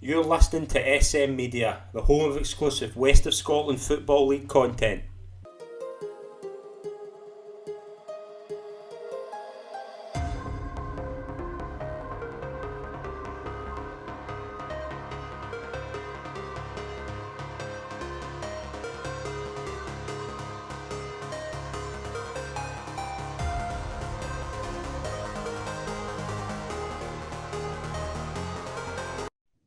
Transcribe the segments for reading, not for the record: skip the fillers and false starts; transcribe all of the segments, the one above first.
You're listening to SM Media, the home of exclusive West of Scotland Football League content.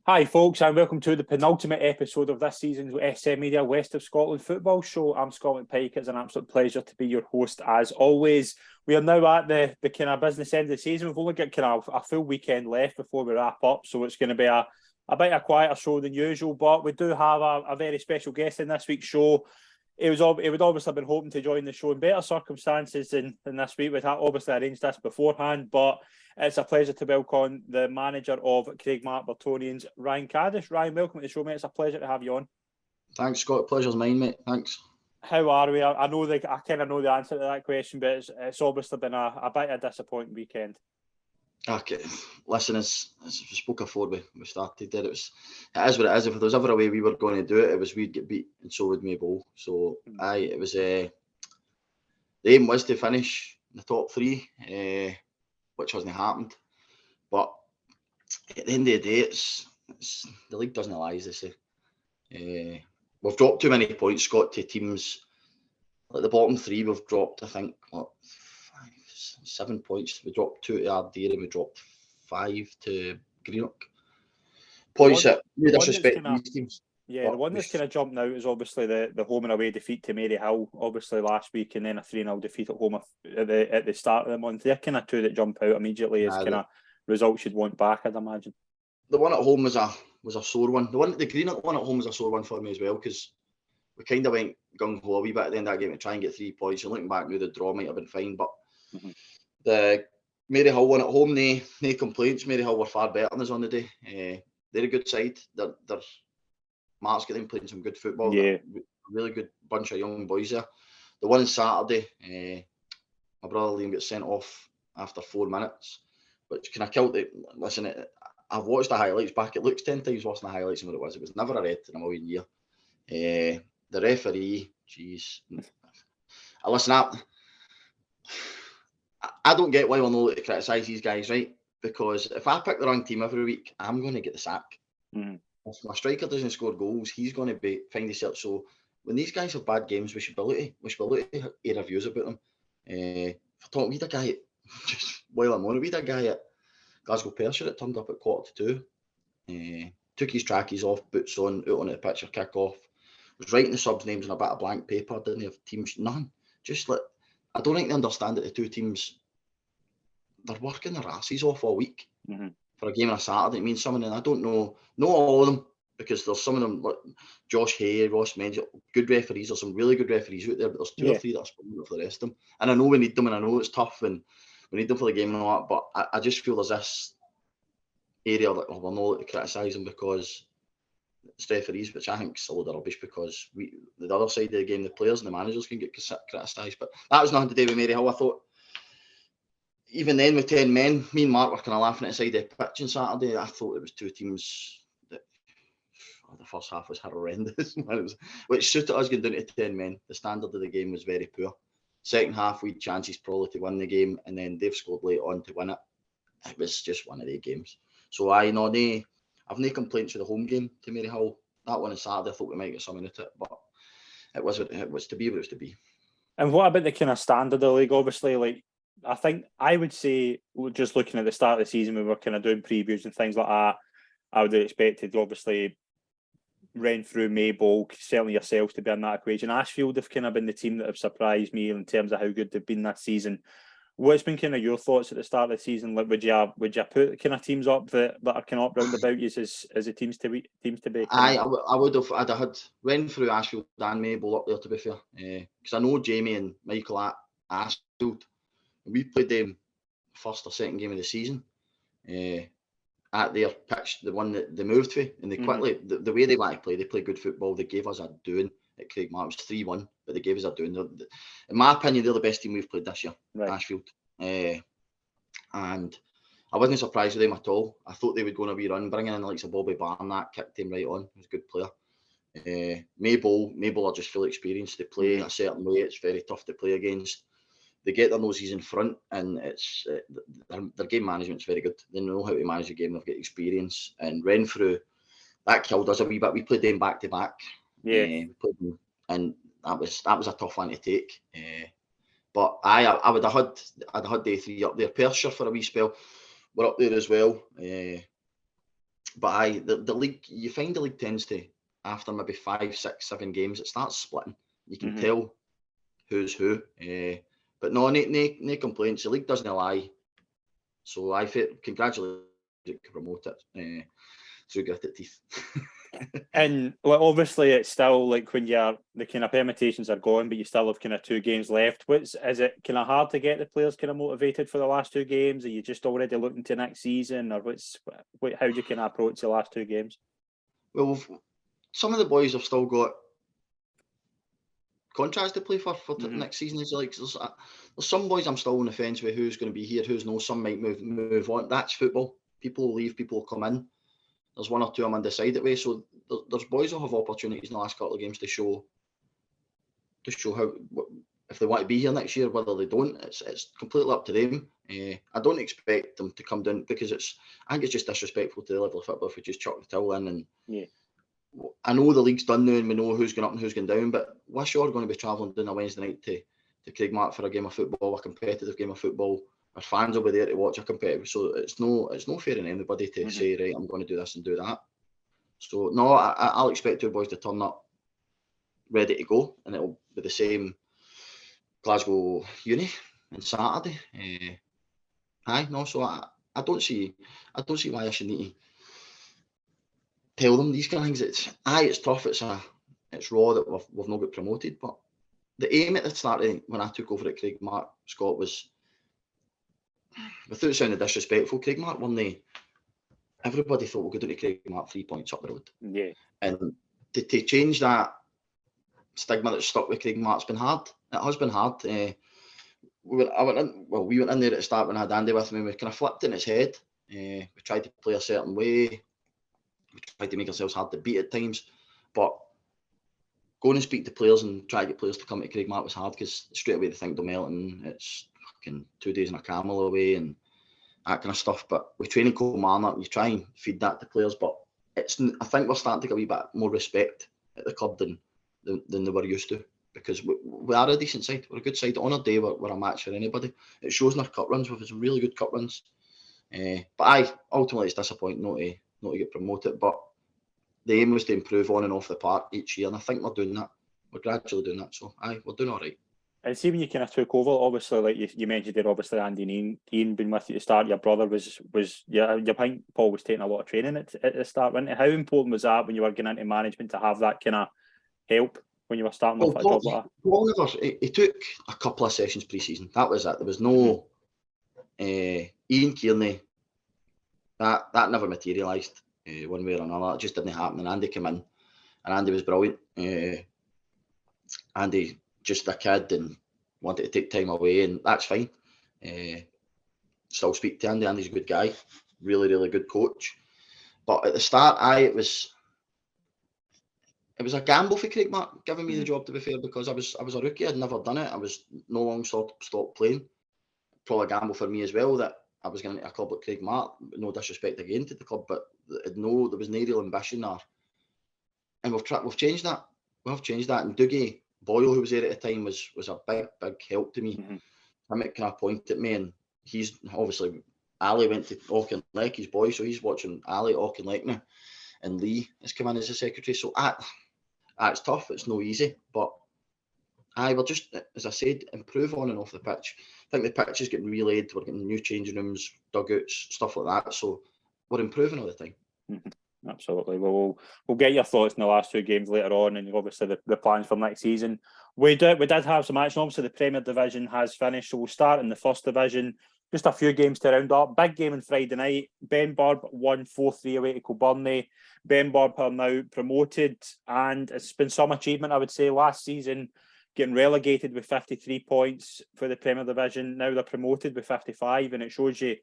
Hi folks, and welcome to the penultimate episode of this season's SM Media West of Scotland Football Show. I'm Scotland Pike. It's an absolute pleasure to be your host as always. We are now at the kind of business end of the season. We've only got kind of a full weekend left before we wrap up, so it's going to be a bit of a quieter show than usual, but we do have a very special guest in this week's show. It would obviously have been hoping to join the show in better circumstances than this week. We'd obviously arranged this beforehand, but it's a pleasure to welcome the manager of Craigmark Burntonians, Ryan Caddis. Ryan, welcome to the show, mate. It's a pleasure to have you on. Thanks, Scott. Pleasure's mine, mate. Thanks. How are we? I kind of know the answer to that question, but it's obviously been a bit of a disappointing weekend. Okay, listen, as we spoke before we started there, it is what it is. If there was ever a way we were going to do it, it was we'd get beat, and so would Maybole. So it was the aim was to finish in the top three, which hasn't happened. But at the end of the day, it's the league doesn't lie, as they say. We've dropped too many points, Scott, to teams like the bottom three. We've dropped, I think, 7 points. We dropped 2 to Ardere and we dropped 5 to Greenock. Points that we disrespect these teams. Yeah, the one that's kind of jumped out is obviously the home and away defeat to Maryhill, obviously last week, and then a 3-0 defeat at home at the start of the month. They're kind of two that jump out immediately as kind of results you'd want back, I'd imagine. The one at home was a sore one. The Greenock one at home was a sore one for me as well, because we kind of went gung-ho a wee bit at the end of that game to try and get 3 points. And looking back now, the draw might have been fine, but the Maryhill one at home, no complaints. Maryhill were far better than us on the day. They're a good side. They're Mark's got them playing some good football. Yeah, a really good bunch of young boys there. The one on Saturday, my brother Liam got sent off after 4 minutes, which kind of killed it. Listen, I've watched the highlights back. It looks 10 times worse than the highlights than what it was. It was never a red in a million year. The referee, jeez. Listen, I don't get why we're not to criticise these guys, right? Because if I pick the wrong team every week, I'm going to get the sack. If my striker doesn't score goals, he's going to find himself. So when these guys have bad games, we should be able to hear reviews about them. For talking, we had a guy, just while I'm on it, we had a guy at Glasgow Perthshire that turned up at 1:45. Took his trackies off, boots on, out onto the pitch or kick off. Was writing the subs' names on a bit of blank paper, didn't have teams, none. Just like, I don't think they understand that the two teams, they're working their asses off all week for a game on a Saturday. It means some of them, I don't know, not all of them, because there's some of them like Josh Hay, Ross Menzies, good referees. There's some really good referees out there, but there's 2 or 3 that are spoiling it for the rest of them. And I know we need them, and I know it's tough, and we need them for the game and all that. But I just feel there's this area that we're not to criticise them because it's referees, which I think is a load of rubbish, because the other side of the game, the players and the managers can get criticised. But that was nothing to do with Maryhill. I thought, even then with 10 men, me and Mark were kind of laughing at the side of the pitch on Saturday. I thought it was 2 teams that the first half was horrendous, which suited us going down to 10 men. The standard of the game was very poor. Second half, we had chances probably to win the game, and then they've scored late on to win it. It was just one of the games. So I've no complaints with the home game to Maryhill. That one on Saturday, I thought we might get something out of it, but it was to be what it was to be. And what about the kind of standard of the league? Obviously, like, I think I would say, just looking at the start of the season, we were kind of doing previews and things like that. I would have expected, obviously, Renfrew, Maybole, certainly yourselves to be in that equation. Ashfield have kind of been the team that have surprised me in terms of how good they've been this season. What's been kind of your thoughts at the start of the season? Like, would you put kind of teams up that are kind of up round about you as the teams to be? I would have. I'd have had Renfrew, Ashfield, and Maybole up there, to be fair, because I know Jamie and Michael at Ashfield. We played them first or second game of the season at their pitch, the one that they moved to, and they quickly, the way they like to play, they play good football. They gave us a doing at Craigmark. It was 3-1, but they gave us a doing. In my opinion, they're the best team we've played this year, right. Ashfield. And I wasn't surprised with them at all. I thought they would go on a wee run, bringing in the likes of Bobby Barnett, kicked him right on. He was a good player. Maybole are just full experience. They play a certain way. It's very tough to play against. They get their noses in front, and it's their game management's very good. They know how to manage a game. They've got experience. And Renfrew, that killed us a wee bit. We played them back to back. Yeah. And that was a tough one to take. But I would have had day 3 up there. Perthshire for a wee spell. We're up there as well. But the league, you find the league tends to, after maybe 5, 6, 7 games, it starts splitting. You can tell who's who. But no complaints. The league doesn't lie. So I feel congratulations to promote it through gritted teeth. And obviously it's still like when the kind of permutations are gone, but you still have kind of 2 games left. Is it kind of hard to get the players kind of motivated for the last 2 games? Are you just already looking to next season, or how do you kind of approach the last 2 games? Well, some of the boys have still got contracts to play for next season. Is like there's some boys I'm still on the fence with who's going to be here, who's no. Some might move on. That's football. People will leave, people will come in. There's 1 or 2 I'm undecided with. So there's boys who have opportunities in the last couple of games to show how, if they want to be here next year, whether they don't, it's completely up to them. I don't expect them to come down because I think it's just disrespectful to the level of football if we just chuck the towel in. And I know the league's done now and we know who's going up and who's going down, but we're sure going to be travelling down a Wednesday night to Craigmark for a game of football, a competitive game of football. Our fans will be there to watch a competitive, so it's no fair on anybody to say, right, I'm going to do this and do that. So no, I'll expect 2 boys to turn up ready to go, and it'll be the same Glasgow Uni on Saturday. So I don't see why I should need to tell them these things. It's tough. It's raw that we've not got promoted, but the aim at the start when I took over at Craigmark, Scott, was, without sounding disrespectful, Craigmark won everybody thought we'll go down to Craigmark 3 points up the road. Yeah. And to change that stigma that's stuck with Craigmark's been hard. It has been hard. We went in there at the start when I had Andy with me. We kind of flipped it in its head. We tried to play a certain way. We tried to make ourselves hard to beat at times. But going and speak to players and try to get players to come to Craigmark was hard because straight away they think Dunmelton, it's fucking 2 days in a camel away and that kind of stuff. But with training Kilmarnock, you try and feed that to players. But I think we're starting to get a wee bit more respect at the club than they were used to, because we are a decent side. We're a good side. On a day we're a match for anybody. It shows in our cup runs. We've had some really good cup runs. But ultimately it's disappointing not to get promoted. But the aim was to improve on and off the park each year, and I think we're doing that. We're gradually doing that. So we're doing all right. And see, when you kind of took over, obviously, like you mentioned there, obviously Andy and Ian been with you to start. Your brother was I think Paul was taking a lot of training at the start, wasn't it? How important was that when you were getting into management to have that kind of help when you were starting off at a job like that? Paul he took a couple of sessions pre-season. That was it. There was no Ian Kearney. That never materialised one way or another. It just didn't happen. And Andy came in, and Andy was brilliant. Andy, just a kid and wanted to take time away, and that's fine. Still speak to Andy. Andy's a good guy, really, really good coach. But at the start, it was a gamble for Craigmark giving me the job, to be fair, because I was a rookie. I'd never done it. I was no long stopped playing. Probably a gamble for me as well that I was going to a club like Craigmark. No disrespect again to the club, but there was no real ambition there. And we've changed that. We've changed that. And Dougie Boyle, who was there at the time, was a big help to me. Him kind of pointed at me, and he's obviously, Ali went to Auchinleck, his boy, so he's watching Ali at Auchinleck now, and Lee has come in as a secretary. So it's tough. It's no easy, but we're just, as I said, improve on and off the pitch. I think the pitch is getting relayed. We're getting new changing rooms, dugouts, stuff like that. So we're improving all the time. Absolutely. Well, we'll get your thoughts in the last 2 games later on, and obviously the plans for next season. We did have some action. Obviously, the Premier Division has finished, so we'll start in the First Division. Just a few games to round up. Big game on Friday night. Benburb won 4-3 away to Kilburney. Benburb are now promoted, and it's been some achievement, I would say. Last season, getting relegated with 53 points for the Premier Division. Now they're promoted with 55, and it shows you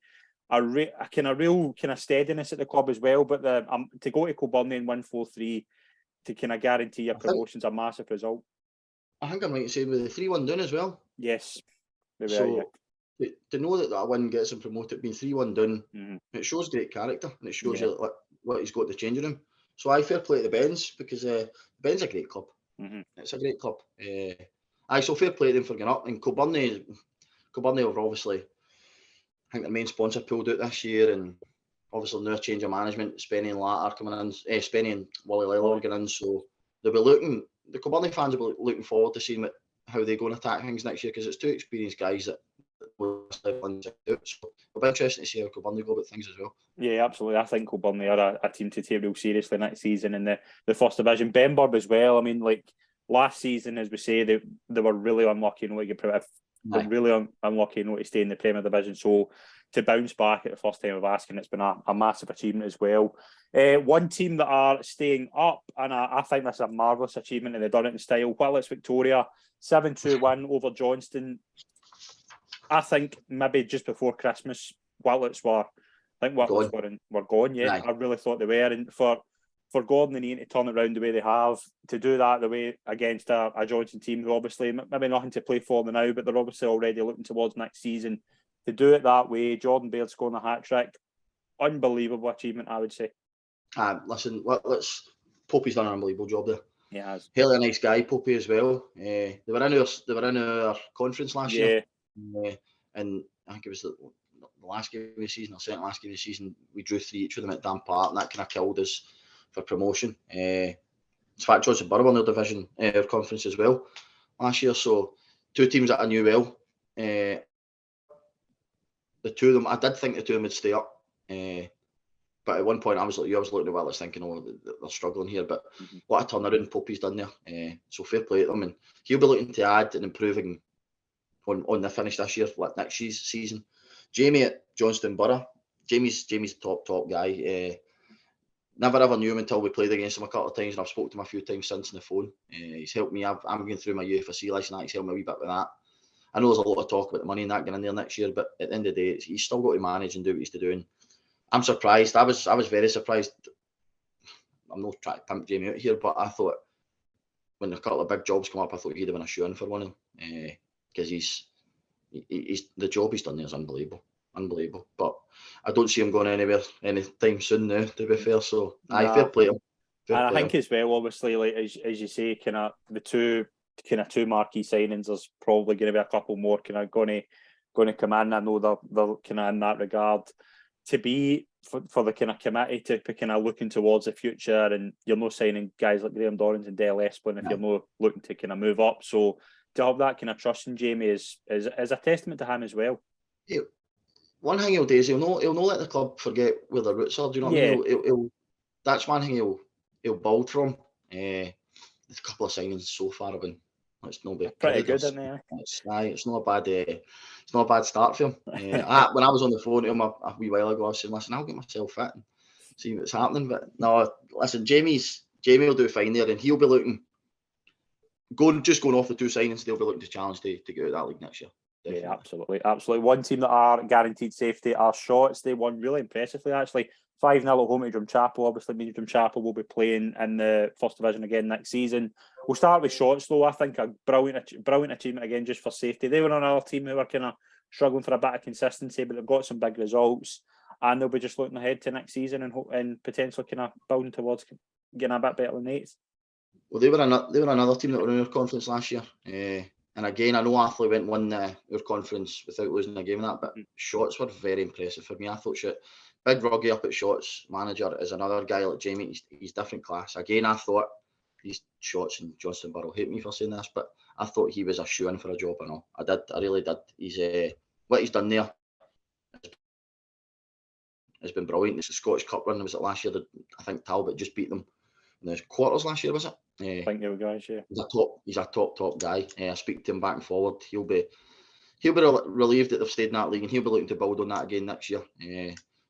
a kind of real kind of steadiness at the club as well. But to go to Kilbirnie and win 4-3 to kind of guarantee your promotion's a massive result. I think I'm right to say with the 3-1 down as well. Yes. So to know that win gets him promoted, being 3-1 down, it shows great character, and it shows you what he's got in the changing room. So I fair play to the Bens, because the Bens a great club. It's a great club. So fair play to them for getting up. And Kilbirnie have obviously, I think the main sponsor pulled out this year, and obviously no change of management. Spenny and Latter coming in, Spenny and Wally Lyle getting in. So they'll be looking. The Kilbirnie fans will be looking forward to seeing how they're going to attack things next year, because it's two experienced guys that will step on out. So it'll be interesting to see how Kilbirnie go about things as well. Yeah, absolutely. I think Kilbirnie are a team to take real seriously next season in the first division. Benburb as well. I mean, like last season, as we say, they were really unlucky in what you put. They're really unlucky in what to stay in the Premier Division. So to bounce back at the first time of asking, it's been a massive achievement as well. One team that are staying up, and I think that's a marvellous achievement, and they've done it in style. Whitelett's Victoria, 7-2 win over Johnston. I think maybe just before Christmas, Whitelett's were gone. Yeah, I really thought they were. And for Gordon and Ian to turn it around the way they have, to do that the way against a Johnston team who obviously maybe nothing to play for now, but they're obviously already looking towards next season. To do it that way, Jordan Baird scoring a hat-trick, unbelievable achievement, I would say. Listen, Poppy's done an unbelievable job there. He has. Hell a nice guy, Poppy, as well. They were in our conference last year. And I think it was the last game of the season, or second last game of the season, we drew 3 each with them at Dam Park, and that kind of killed us for promotion. In fact, Johnson Borough won their division, our conference as well last year. So 2 teams that I knew well. The 2 of them, I did think the 2 of them would stay up. But at one point, I was looking at Willis thinking, they're struggling here. But what a turnaround Poppy's done there. So fair play to them. And he'll be looking to add and improving on the finish this year, like next season. Jamie at Johnston Borough. Jamie's top guy. Never ever knew him until we played against him a couple of times, and I've spoken to him a few times since on the phone. He's helped me. I'm going through my UFC license. He's helped me a wee bit with that. I know there's a lot of talk about the money and that getting in there next year, but at the end of the day, he's still got to manage and do what he's doing. I'm surprised. I was very surprised. I'm not trying to pimp Jamie out here, but I thought when a couple of big jobs come up, I thought he'd have been a shoe-in for one of them, because he's the job he's done there is unbelievable. But I don't see him going anywhere anytime soon now, to be fair. So fair play him. I think as well, obviously, like as you say, kind of the two marquee signings. There's probably going to be a couple more kind of going to come in. I know they're kind of in that regard. To be for the kind of committee to be kind of looking towards the future, and you're not signing guys like Graham Dorrans and Dale Esplin if you're not looking to kind of move up. So to have that kind of trust in Jamie is a testament to him as well. Yeah. One thing he'll do is he'll not let the club forget where their roots are. Do you know what I mean? He'll that's one thing he'll build from. A couple of signings so far have been. It's not bad. Pretty good, isn't it? It's not a bad start for him. When I was on the phone to him a wee while ago, I was saying, "Listen, I'll get myself fit and see what's happening." But no, listen, Jamie will do fine there, and he'll be looking. Going off the 2 signings, they'll be looking to challenge to get out of that league next year. Definitely. Yeah, absolutely. One team that are guaranteed safety are Shorts. They won really impressively, actually. 5-0 at home to Drumchapel. Obviously, Drumchapel will be playing in the first division again next season. We'll start with Shorts, though. I think a brilliant achievement again just for safety. They were another team who were kind of struggling for a bit of consistency, but they've got some big results, and they'll be just looking ahead to next season and potentially kind of building towards getting a bit better than 8th. Well, they were another team that were in our conference last year. And again, I know Athley won our conference without losing a game in that, but Shorts were very impressive for me. I thought Big Roggy up at Shorts manager is another guy like Jamie. He's different class. Again, I thought these Shorts and Johnston Borough hate me for saying this, but I thought he was a shoe-in for a job. I know. I really did. He's what he's done there has been brilliant. It's the Scottish Cup run. Was it last year? I think Talbot just beat them in the quarters last year, was it? I think they were guys, yeah. He's a top guy. I speak to him back and forward. He'll be relieved that they've stayed in that league, and he'll be looking to build on that again next year.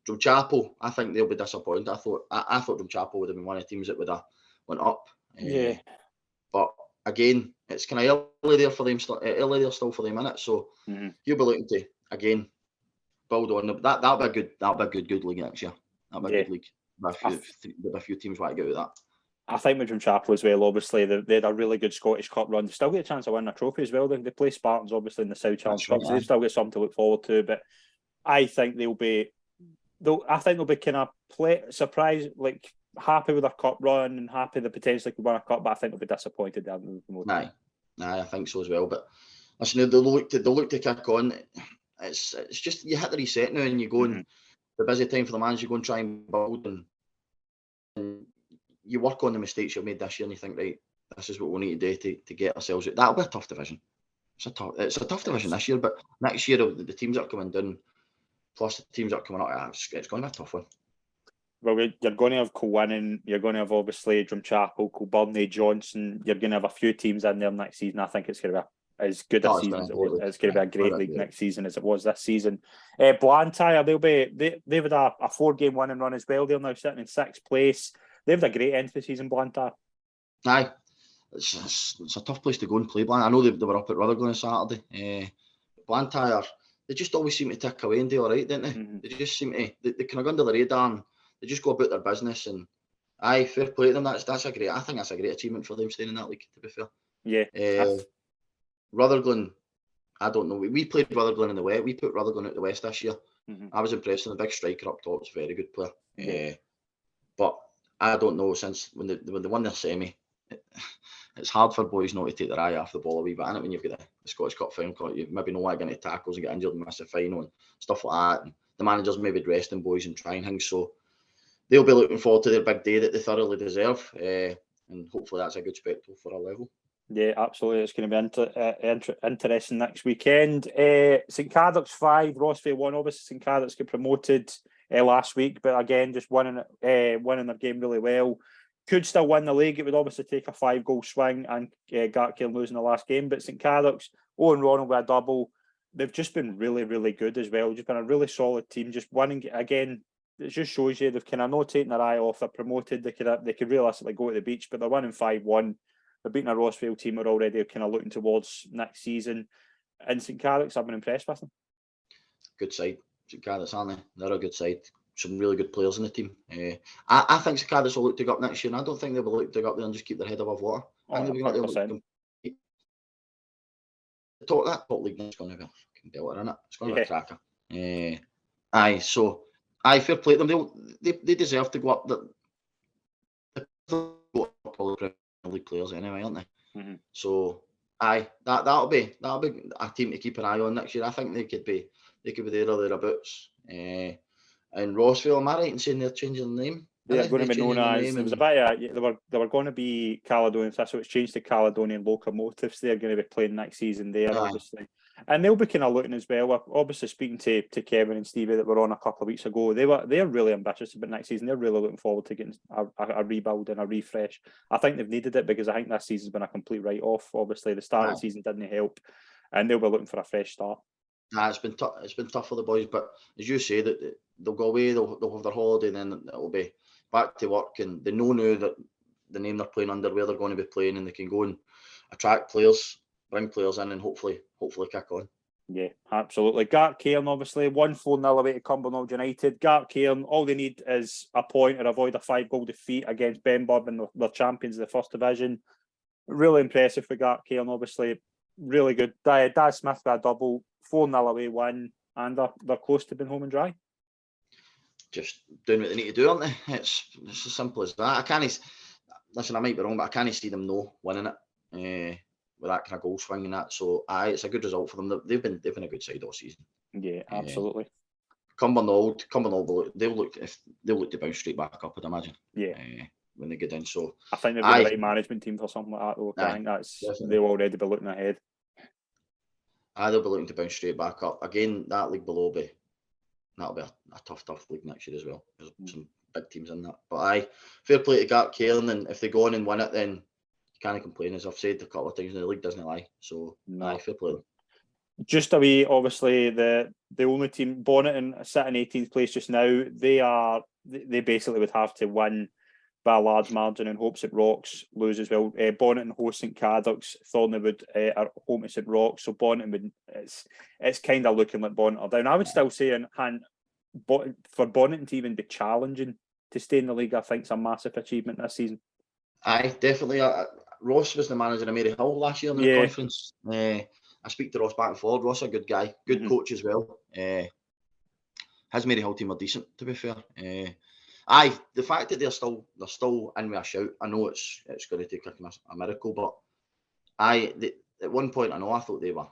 Drumchapel, I think they'll be disappointed. I thought Drumchapel would have been one of the teams that would have went up. But again, it's kind of early there for them. Early there still for them, innit? So he'll be looking to again build on them. That'll be a good league next year. That'll be a good league. A few teams want to get out of that. I think with Drumchapel as well, obviously, they had a really good Scottish Cup run. They still get a chance to win a trophy as well. They play Spartans, obviously, in the South Challenge Cup, so they've still got something to look forward to. But I think they'll be kind of surprised, like happy with their cup run and happy they potentially could win a cup, but I think they'll be disappointed. Aye, I think so as well. But listen, they look to kick on. It's just you hit the reset now and you go and the busy time for the manager, you go and try and build and you work on the mistakes you've made this year and you think, right, this is what we need to do to get ourselves out. That'll be a tough division. It's a tough division this year, but next year the teams that are coming down plus the teams that are coming up, it's going to be a tough one. Well, you're going to have Kilwinning, you're going to have obviously Drumchapel, Kilburn, Johnson. You're going to have a few teams in there next season. I think it's going to be as good a season as it was. It's going to be a great league next season as it was this season. Blantyre, they've had a 4-game winning run as well. They're now sitting in 6th place. They've had a great end to the season, Blantyre. Aye, it's a tough place to go and play Blantyre. I know they were up at Rutherglen on Saturday. Blantyre, they just always seem to tick away and do all right, don't they? They just seem to they kind of go under the radar and they just go about their business. And aye, fair play to them. I think that's a great achievement for them staying in that league, to be fair. Yeah. Rutherglen, I don't know. We played Rutherglen in the West. We put Rutherglen out the West this year. I was impressed with the big striker up top. It's a very good player. But I don't know, since when they won their semi, it's hard for boys not to take their eye off the ball a wee bit, isn't it? When you've got the Scottish Cup final, you maybe not want to get into tackles and get injured and miss the final and stuff like that. And the managers maybe resting boys and trying things. So they'll be looking forward to their big day that they thoroughly deserve. And hopefully that's a good spectacle for our level. Yeah, absolutely. It's going to be interesting next weekend. St Cadoc's 5, Rossvale 1. Obviously, St Cadoc's got promoted last week, but again, just winning their game really well. Could still win the league. It would obviously take a 5-goal swing and Gartcairn losing the last game. But St Cadoc's, Owen Ronald with a double. They've just been really, really good as well. Just been a really solid team. Just winning again. It just shows you they've kind of not taken their eye off. They're promoted. They could realistically go to the beach, but they're winning 5-1. They're beating a Rossvale team. Are already kind of looking towards next season. And St Cadoc's, I've been impressed with them. Good side, St Cadoc's, aren't they? They're a good side. Some really good players in the team. I think St Cadoc's will look to go up next year, and I don't think they will look to go up there and just keep their head above water. I think they'll be going to that top league is going to be a fucking belter, isn't it? It's going to be a cracker. Fair play to them. They deserve to go up. Probably Premier League players anyway, aren't they? So that'll be a team to keep an eye on next year. I think they could be there or thereabouts. And Rossvale, am I right in saying they're changing the name? They're going to be known as. There was a bit. They were going to be Caledonian, so it's changed to Caledonian Locomotives. They're going to be playing next season there, obviously, and they'll be kind of looking as well. We're obviously speaking to Kevin and Stevie that were on a couple of weeks ago. They're really ambitious about next season. They're really looking forward to getting a rebuild and a refresh. I think they've needed it because I think this season's been a complete write-off. Obviously, the start of the season didn't help, and they'll be looking for a fresh start. It's been tough. It's been tough for the boys, but as you say, that they'll go away, they'll have their holiday, and then it'll be back to work, and they know now that the name they're playing under, where they're going to be playing, and they can go and attract players, bring players in, and hopefully kick on. Yeah, absolutely. Gartcairn obviously 1-4-0 away to Cumbernauld United. Gartcairn, all they need is a point or avoid a 5-goal defeat against Benburb, and they're champions of the First Division. Really impressive for Gartcairn, obviously. Really good. Daz Smith with a double, 4-0 away win, and they're close to being home and dry. Just doing what they need to do, aren't they? It's as simple as that. I can't listen. I might be wrong, but I can't see them winning it with that kind of goal swing and that. So, it's a good result for them. They've been a good side all season. Yeah, absolutely. Cumbernauld, they'll look to bounce straight back up, I'd imagine. Yeah. When they get in, so I think they've got the right management team for something like that. Though. I think they'll already be looking ahead. They'll be looking to bounce straight back up again. That league below that'll be a tough league next year as well. There's some big teams in that. But fair play to Gartcairn, and if they go on and win it, then you can't complain. As I've said a couple of times, the league doesn't lie. So fair play to them. Just away, obviously the only team, Bonnet, and sitting 18th place just now. They basically would have to win by a large margin in hopes that Rocks lose as well. Bonnet host St Cadoc's, Thornwood are home to St Roch, so Bonnet would it's kind of looking like Bonnet are down. I would still say for Bonnet to even be challenging to stay in the league, I think it's a massive achievement this season. Aye, definitely. Ross was the manager of Maryhill last year in the conference. I speak to Ross back and forward. Ross is a good guy, good coach as well. His Maryhill team are decent, to be fair. Aye, the fact that they're still in with a shout. I know it's going to take a miracle, but at one point I thought they were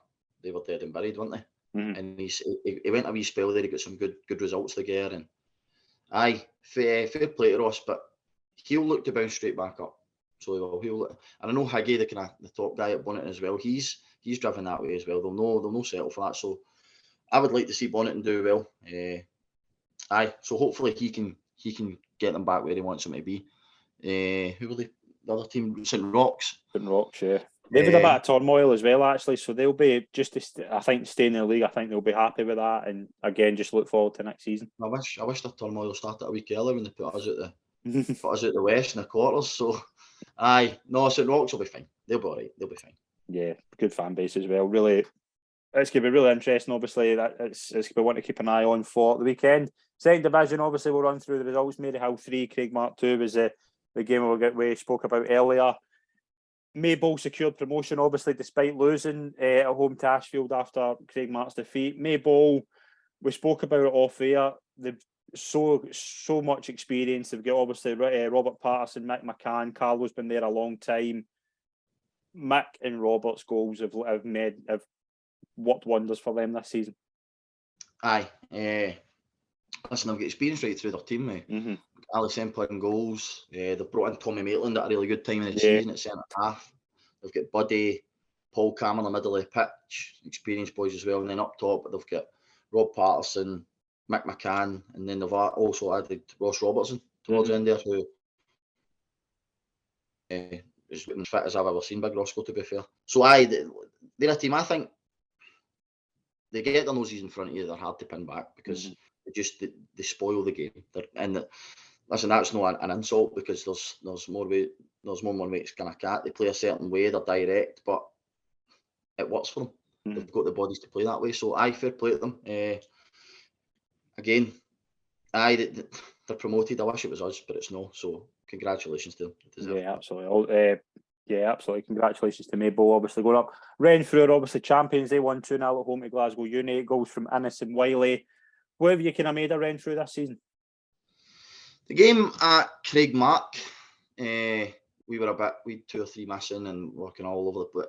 dead and buried, weren't they? And he went a wee spell there. He got some good results together, and aye, fair play to Ross, but he'll look to bounce straight back up. So and I know Higgy, the top guy at Bonnet as well. He's driven that way as well. They'll no settle for that. So I would like to see Bonnet do well. Aye, so hopefully he can get them back where he wants them to be. Who will the other team? St Roch's. St Roch's, yeah. They've had a bit of turmoil as well, actually. So they'll be I think staying in the league. I think they'll be happy with that, and again, just look forward to next season. I wish the turmoil started a week earlier when they put us at the West in the quarters. So, aye, no, St Roch's will be fine. They'll be all right. They'll be fine. Yeah, good fan base as well. Really, it's going to be really interesting. Obviously, it's going to be one to keep an eye on for the weekend. Second division, obviously, we'll run through the results. Maryhill 3, Craigmark 2 was the game we spoke about earlier. Maybole secured promotion, obviously, despite losing at home to Ashfield after Craigmark's defeat. Maybole, we spoke about it off air. They've so much experience. They've got obviously Robert Patterson, Mick McCann. Carlo's been there a long time. Mick and Robert's goals have worked wonders for them this season. Aye, listen, I've got experience right through their team, mate. Ali Semple in goals. They've brought in Tommy Maitland at a really good time in the season at centre half. They've got Buddy, Paul Cameron in the middle of the pitch, experienced boys as well. And then up top, they've got Rob Patterson, Mick McCann, and then they've also added Ross Robertson towards the end there, who is as fit as I've ever seen Big Roscoe, to be fair. So they're a team, I think, they get their noses in front of you, they're hard to pin back because they spoil the game. Listen, that's not an insult because there's more one way to skin a cat. They play a certain way, they're direct, but it works for them. They've got the bodies to play that way. So fair play to them. Again, they're promoted. I wish it was us, but it's no. So congratulations to them. Yeah, absolutely. Absolutely. Congratulations to Maybole, obviously going up. Renfrew are obviously champions. They won 2-0 at home to Glasgow Uni. Goals from Innes and Wiley. What have you kind of made of Renfrew this season? The game at Craigmark, we had 2 or 3 missing and working all over the place.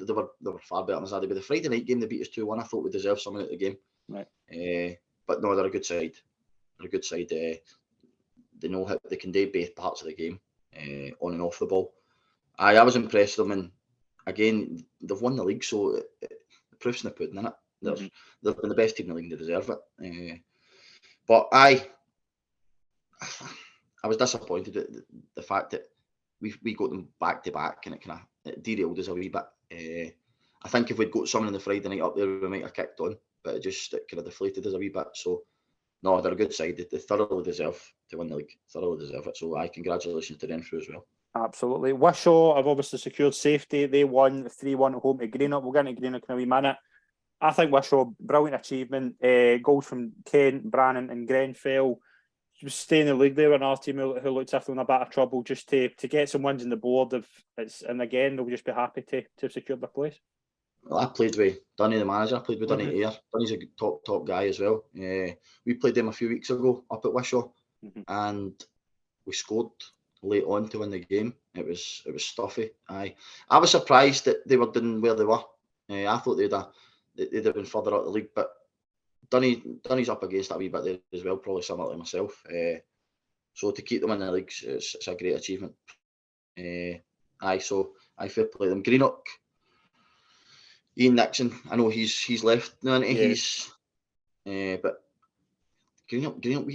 They were far better than us. But the Friday night game, they beat us 2-1. I thought we deserved something at the game. Right. But no, they're a good side. They know how they can do both parts of the game, on and off the ball. I was impressed with them, and again, they've won the league, so the proof's in the pudding, innit? They've been the best team in the league, and they deserve it. But I was disappointed at the fact that we got them back to back, and it derailed us a wee bit. I think if we'd got someone on the Friday night up there, we might have kicked on, but it kind of deflated us a wee bit. So no, they're a good side. They thoroughly deserve to win the league. Thoroughly deserve it. So congratulations to Renfrew as well. Absolutely. Wishaw have obviously secured safety. They won 3-1 at home to Greenock. We'll get into Greenock in a wee minute. I think Wishaw, brilliant achievement. Goals from Kent, Brannan and Grenfell. Stay in the league there, and our team who looked as if they were in a bit of trouble, just to get some wins on the board. And again, they'll just be happy to have secured their place. Well, I played with Dunny, the manager. I played with Dunny Ayre. Dunny's a top guy as well. We played them a few weeks ago up at Wishaw, and we scored late on to win the game. It was stuffy. I was surprised that they were doing where they were. I thought they'd have been further out the league, but Dunny's up against that a wee bit there as well, probably similar to myself. So to keep them in the league, it's a great achievement. So fair play them. Greenock, Ian Nixon, I know he's left now, but Greenock,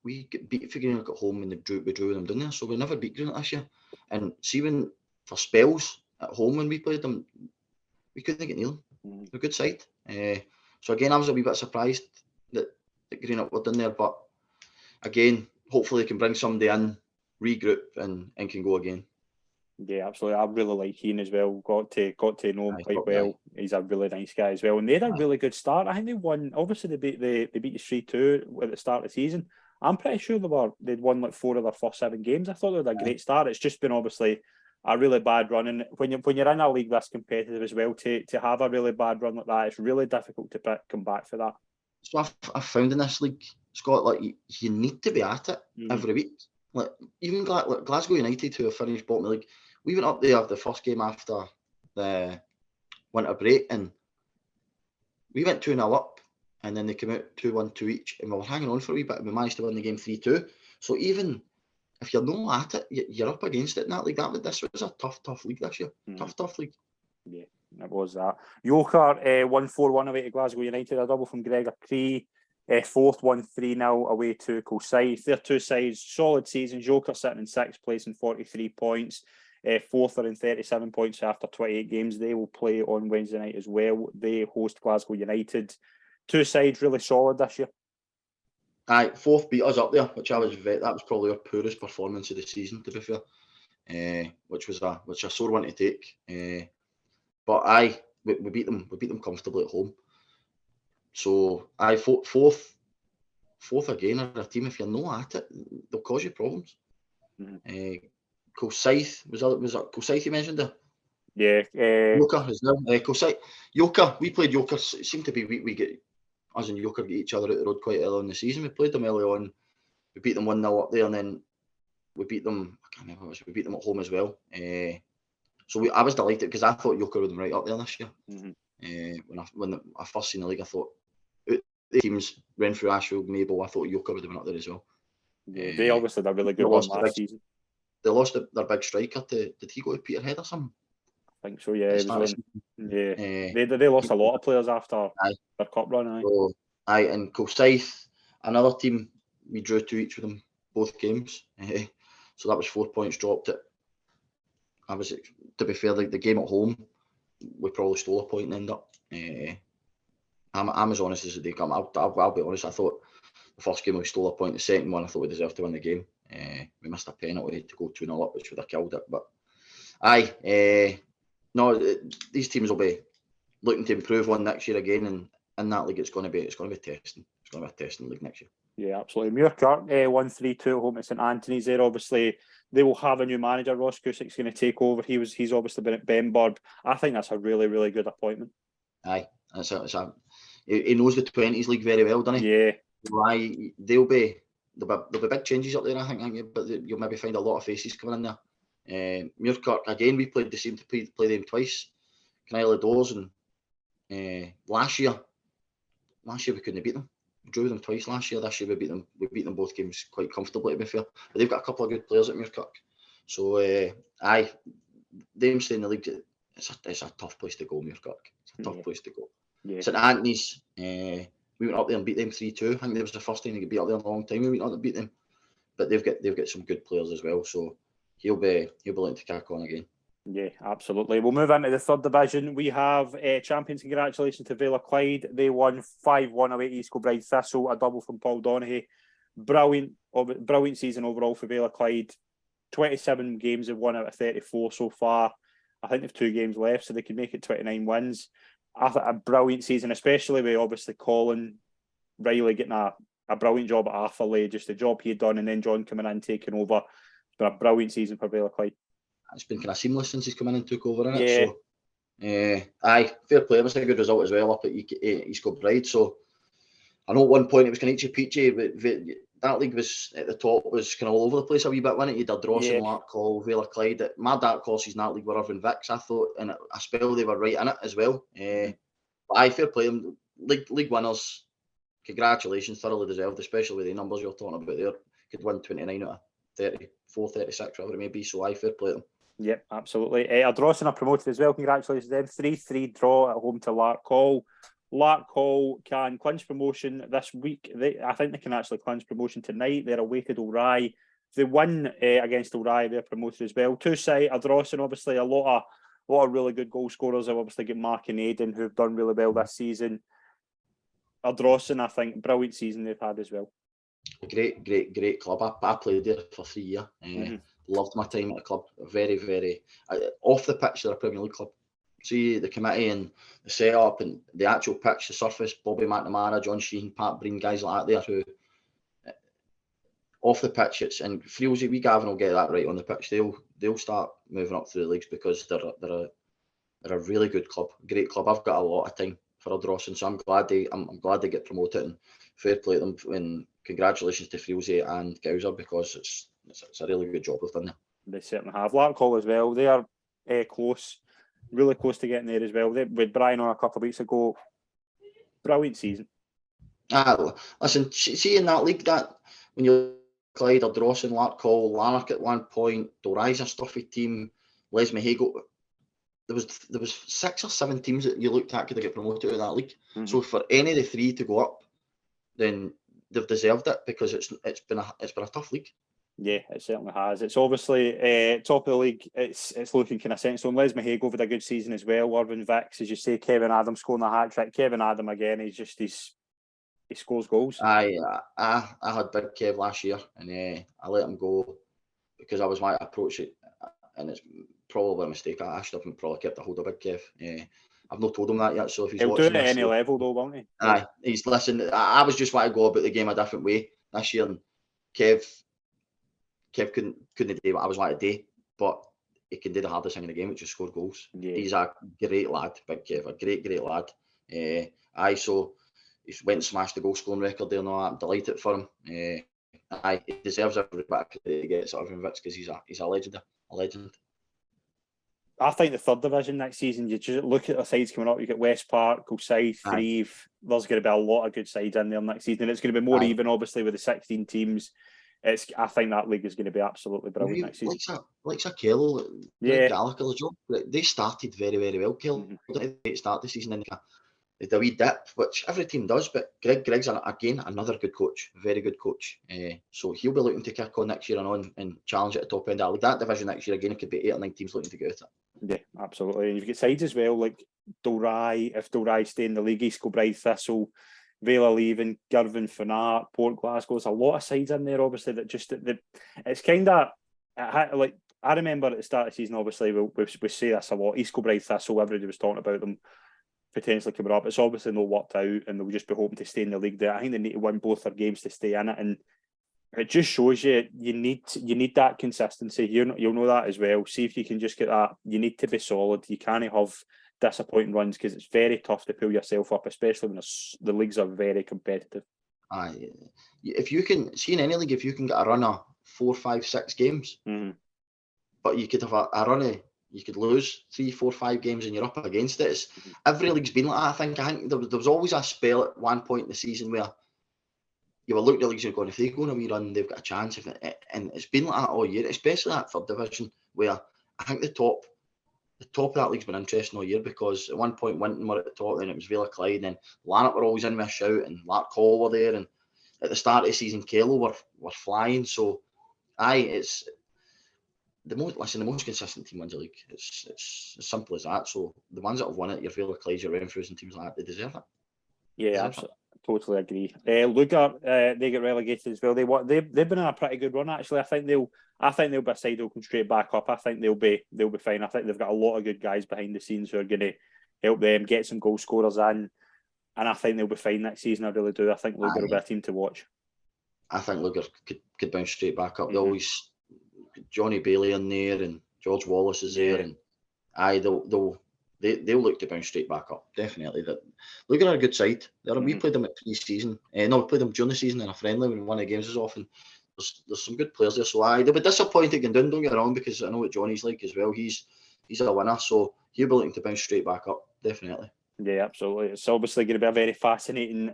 we get beat for Greenock at home and we drew them down there, so we never beat Greenock this year. And see, when for spells at home when we played them, we couldn't get near them. They're a good side. So again, I was a wee bit surprised that Greenock were down there, but again, hopefully they can bring somebody in regroup and can go again. Yeah, absolutely. I really like Keane as well. Got to know him quite well. He's a really nice guy as well. And they had a really good start. I think they won. Obviously, they beat us 3-2 at the start of the season. I'm pretty sure they'd won like 4 of their first 7 games. I thought they had a great start. It's just been obviously a really bad run. And when you're in a league this competitive as well, to have a really bad run like that, it's really difficult to come back for that. So I've found in this league, Scott, like you need to be at it every week. Like even Glasgow United, who have finished bottom of the league, we went up there the first game after the winter break, and we went 2-0 up, and then they came out 2-1 to each, and we were hanging on for a wee bit, and we managed to win the game 3-2. So even if you're not at it, you're up against it in that league. This was a tough league this year. Tough league. Yeah, it was that. Yoker won 4-1 away to Glasgow United, a double from Gregor Cree. Fourth won 3-0 away to Kilsyth. They're two sides, solid seasons. Yoker sitting in 6th place in 43 points. Fourth are in 37 points after 28 games. They will play on Wednesday night as well. They host Glasgow United. Two sides really solid this year. Aye, fourth beat us up there, which that was probably our poorest performance of the season, to be fair. Which was a sore one to take. But we beat them comfortably at home. So fourth again are a team, if you're not at it, they'll cause you problems. Kilsyth, was that Kilsyth you mentioned there? Yeah. Yoker as well. Kilsyth. Yoker, we played Yoker. It seemed to be we get us and Yoker get each other out the road quite early in the season. We played them early on. We beat them 1-0 up there, and then we beat them. I can't remember. We beat them at home as well. So I was delighted because I thought Yoker would have been right up there this year. When I first seen the league, I thought the teams Renfrew, Ashfield, Maple, I thought Yoker would have been up there as well. Yeah, they obviously had a really good one last season. They lost their big striker. Did he go to Peterhead or something? I think so. Yeah, they lost a lot of players after their cup run. So, and Kilsyth, another team, we drew 2 each with them both games. So that was 4 points dropped. To be fair, the game at home, we probably stole a point and end up. I'm as honest as they come. I'll be honest. I thought the first game we stole a point. The second one, I thought we deserved to win the game. We missed a penalty to go 2-0 up, which would have killed it. But no, these teams will be looking to improve one next year again, and in that league, it's going to be testing. It's going to be a testing league next year. Yeah, absolutely. Muirkirk won 3-2 at home at St Anthony's. There, obviously, they will have a new manager. Ross Cusick's going to take over. He's obviously been at Benburb. I think that's a really, really good appointment. Aye, he knows the 20s league very well, doesn't he? Yeah. There'll be big changes up there, I think, but you'll maybe find a lot of faces coming in there. Muirkirk, again, we played the same to play them twice. Canile Doors, and last year we couldn't beat them. We drew them twice last year. This year we beat them both games quite comfortably, to be fair. But they've got a couple of good players at Muirkirk. So them staying in the league, it's a tough place to go, Muirkirk. It's a tough place to go. Yeah. St Anthony's, we went up there and beat them 3-2. I think that was the first time they got beat up there in a long time. We went up and beat them. But they've got some good players as well. So he'll be looking to kick on again. Yeah, absolutely. We'll move into the third division. We have champions. Congratulations to Vale of Clyde. They won 5-1 away to East Kilbride Thistle, a double from Paul Donaghy. Brilliant season overall for Vale of Clyde. 27 games, they've won out of 34 so far. I think they've 2 games left, so they can make it 29 wins. I think a brilliant season, especially with obviously Colin Riley getting a brilliant job at Atherley, just the job he had done, and then John coming in taking over. It's been a brilliant season for Vale of Clyde. It's been kind of seamless since he's come in and took over, isn't it? Yeah. So, fair play. It was a good result as well up at East Kilbride. So, I know at one point it was kind of itchy peachy, but that league was at the top, was kind of all over the place a wee bit, wasn't it? You had Drawson, Larkhall, Vale of Clyde. My dark horses in that league were Irvine Vicks, I thought, and a spell they were right in it as well. But fair play them. League winners, congratulations, thoroughly deserved, especially with the numbers you're talking about there. Could win 29 out of 34, 36, whatever it may be. So fair play them. Yep, absolutely. Ardrossan are promoted as well. Congratulations to them. 3-3 draw at home to Larkhall. Larkhall can clinch promotion this week. I think they can actually clinch promotion tonight. They're away to Dalry. If they win against Dalry, they're promoted as well. Two side Ardrossan, obviously a lot of really good goal scorers. I've obviously got Mark and Aidan who've done really well this season. Ardrossan, I think, brilliant season they've had as well. a great club. I played there for 3 years. Loved my time at the club. Very, very off the pitch. They're a Premier League club. See the committee and the setup and the actual pitch, the surface. Bobby McNamara, John Sheehan, Pat Breen, guys like that there who off the pitch. And Frielzy, we Gavin will get that right on the pitch. They'll start moving up through the leagues because they're a really good club, great club. I've got a lot of time for Ardrossan, so I'm glad they get promoted, and fair play to them. And congratulations to Frielzy and Gowser because it's a really good job they've done there. They certainly have. Larkhall as well. They are close, really close to getting there as well. With Brian on a couple of weeks ago, brilliant season. Listen, see in that league that when you Clyde, Ardrossan, Larkhall, Lanark at one point, Dorai's a stuffy team, Les Mahago. There was 6 or 7 teams that you looked at could get promoted out of that league. So for any of the 3 to go up, then they've deserved it because it's been a tough league. Yeah, it certainly has. It's obviously top of the league. It's looking kind of sensible. Les Mahago had a good season as well. Irvin Vicks, as you say, Kevin Adams scoring a hat trick. Kevin Adam again. He scores goals. I had Big Kev last year, and I let him go because I was my approach it, and it's probably a mistake. I should have probably kept a hold of Big Kev. I've not told him that yet, so if he's He'll watching do it at any level though, won't he? Aye, he's listened. I was just wanting to go about the game a different way this year, and Kev couldn't do what I was wanting to do, but he can do the hardest thing in the game, which is score goals. Yeah. He's a great lad, Big Kev, a great lad. So he went and smashed the goal scoring record there and all that. I'm delighted for him. He deserves every bit of credit he gets out of him, because he's a legend. I think the third division next season, you just look at the sides coming up. You get West Park, Kilsyth, Threave. There's going to be a lot of good sides in there next season. And it's going to be more even, obviously, with the 16 teams. I think that league is going to be absolutely brilliant next season. Like Kello, Gallagher, they started very, very well. Kello didn't start the season in the wee dip, which every team does, but Greg's again another good coach, very good coach. So he'll be looking to kick on next year and challenge at the top end. That division next year again, it could be 8 or 9 teams looking to get at it. Yeah, absolutely. And you've got sides as well like Dalry, if Dalry stay in the league, East Kilbride, Thistle, Vela leaving, Girvan, Fanart, Port Glasgow. There's a lot of sides in there, obviously, that just it's kind of like I remember at the start of the season. Obviously, we say this a lot. East Kilbride, Thistle, everybody was talking about them potentially coming up. It's obviously not worked out, and they'll just be hoping to stay in the league there. I think they need to win both their games to stay in it, and it just shows you need that consistency. You'll know that as well. See if you can just get that. You need to be solid. You can't have disappointing runs because it's very tough to pull yourself up, especially when the leagues are very competitive. If you can see in any league, if you can get a run of 4, 5, 6 games, but you could have a run of. You could lose 3, 4, 5 games and you're up against it. Every league's been like that. I think there was always a spell at one point in the season where you were looking at leagues and going, if they go on a wee run, they've got a chance. And it's been like that all year, especially that third division, where I think the top of that league's been interesting all year, because at one point Winton were at the top, then it was Vela Clyde, and then Lanark were always in with a shout, and Larkhall were there, and at the start of the season, Kello were flying. So, it's the most consistent team wins the league. It's as simple as that. So the ones that have won it, your Vela Clyde, your Renfrews and teams like that, they deserve it. Yeah, absolutely. Totally agree. Lugar, they get relegated as well. They've been on a pretty good run actually. I think they'll be a side who'll come straight back up. I think they'll be fine. I think they've got a lot of good guys behind the scenes who are going to help them get some goal scorers in, and I think they'll be fine next season. I really do. I think Lugar will be a team to watch. I think Lugar could bounce straight back up. They always Johnny Bailey in there, and George Wallace is there, and they'll look to bounce straight back up. Definitely. Lugar are a good side. We played them at pre-season. We played them during the season in a friendly when one of the games was off, and there's some good players there. So they'll be disappointed going down, don't get me wrong, because I know what Johnny's like as well. He's a winner, so he'll be looking to bounce straight back up. Definitely. Yeah, absolutely. It's obviously going to be a very fascinating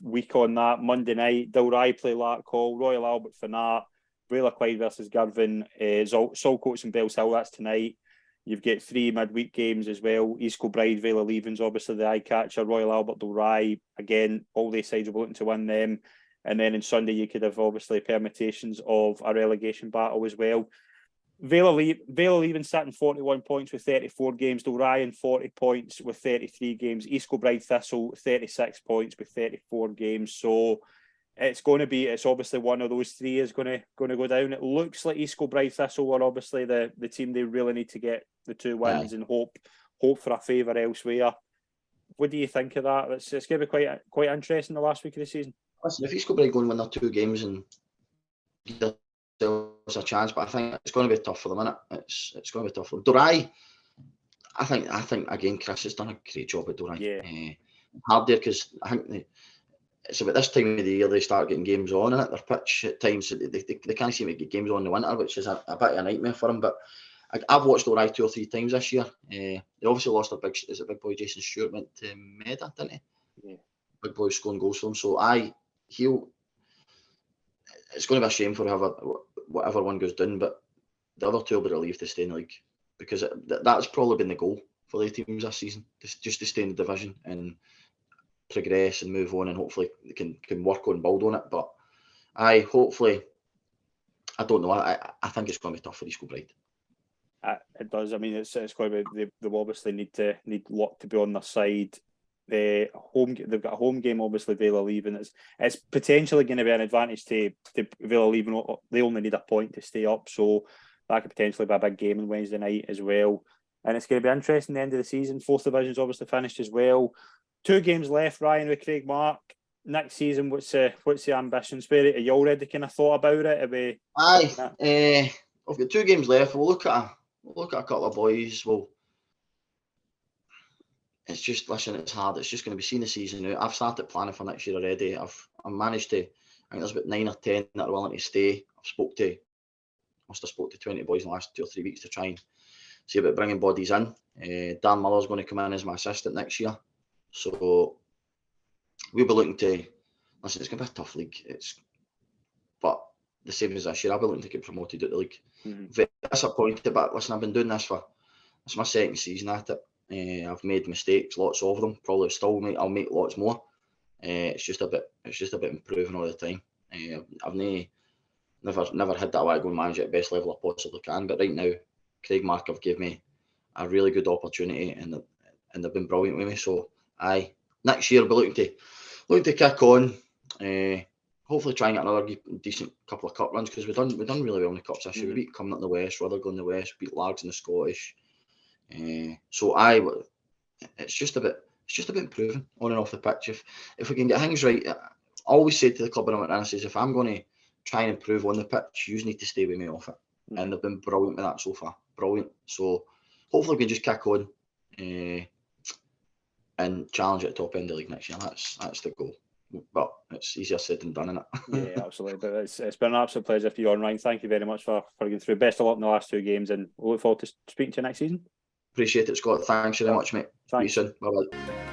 week on that. Monday night, Dalry play Larkhall, Royal Albert Fanart, Vela Clyde versus Girvan, Saltcoats and Bells Hill, that's tonight. You've got 3 midweek games as well. East Kilbride, Vela Leavens, obviously the eye catcher. Royal Albert, Dalry, again, all these sides will be looking to win them. And then on Sunday, you could have obviously permutations of a relegation battle as well. Vela Leavens sat in 41 points with 34 games. Dalry in 40 points with 33 games. East Kilbride Thistle 36 points with 34 games. So it's obviously one of those three is going to go down. It looks like East Kilbride Thistle are obviously the team they really need to get the 2 wins and hope for a favour elsewhere. What do you think of that? It's going to be quite interesting the last week of the season. Listen, if East Kilbride go and win their 2 games and give themselves a chance, but I think it's going to be tough for them, innit? It's going to be tough for them. Dorai, I think again, Chris has done a great job at Dorai. Yeah. Hard there because I think it's about this time of the year they start getting games on in it. Their pitch at times they can't seem to get games on in the winter, which is a bit of a nightmare for them. But I've watched Dorai 2 or 3 times this year. They obviously lost their big boy Jason Stewart went to Meda, didn't he? Yeah. Big boy scoring goals for them. So it's going to be a shame for whatever one goes down, but the other 2 will be relieved to stay in the league because that's probably been the goal for the teams this season, just to stay in the division and progress and move on, and hopefully they can work on, build on it. But hopefully, I don't know. I think it's going to be tough for East Kilbride. It does. I mean, it's going to be. They obviously need luck to be on their side. They've got a home game, obviously Vale of Leven. It's potentially going to be an advantage to Vale of Leven. They only need a point to stay up, so that could potentially be a big game on Wednesday night as well. And it's going to be interesting. The end of the season, 4th division's obviously finished as well. 2 games left, Ryan, with Craigmark. Next season, what's the ambition, Spirit? Are you already kind of thought about it? I've got 2 games left. We'll look at a couple of boys. It's just, listen, it's hard. It's just going to be seeing the season out. I've started planning for next year already. I've managed to. I think there's about 9 or 10 that are willing to stay. Must have spoke to 20 boys in the last 2 or 3 weeks to try and see about bringing bodies in. Dan Miller's going to come in as my assistant next year. So we'll be looking to, listen, it's going to be a tough league. But the same as this year, I'll be looking to get promoted out the league. Very disappointed, but listen, I've been doing this it's my 2nd season at it. I've made mistakes, lots of them. Probably I'll make lots more. It's just a bit improving all the time. I've never had that way to go and manage at the best level I possibly can. But right now, Craigmark have given me a really good opportunity, and they've been brilliant with me. So next year we'll be looking to kick on. Hopefully try and get another decent couple of cup runs, because we've done really well in the cups this year. We beat Cumnock in the West, Rutherglen in the West, beat Largs in the Scottish. It's just a bit improving on and off the pitch. If we can get things right, I always say to the club when I'm at, and I says, if I'm going to try and improve on the pitch, you need to stay with me off it. And they've been brilliant with that so far. Brilliant. So hopefully we can just kick on and challenge at the top end of the league next year. That's the goal. But it's easier said than done, isn't it? Yeah, absolutely. But it's been an absolute pleasure for you on, Ryan. Thank you very much for getting through. Best of luck in the last 2 games, and we'll look forward to speaking to you next season. Appreciate it, Scott. Thanks very much, mate. Thanks. See you soon. Bye-bye.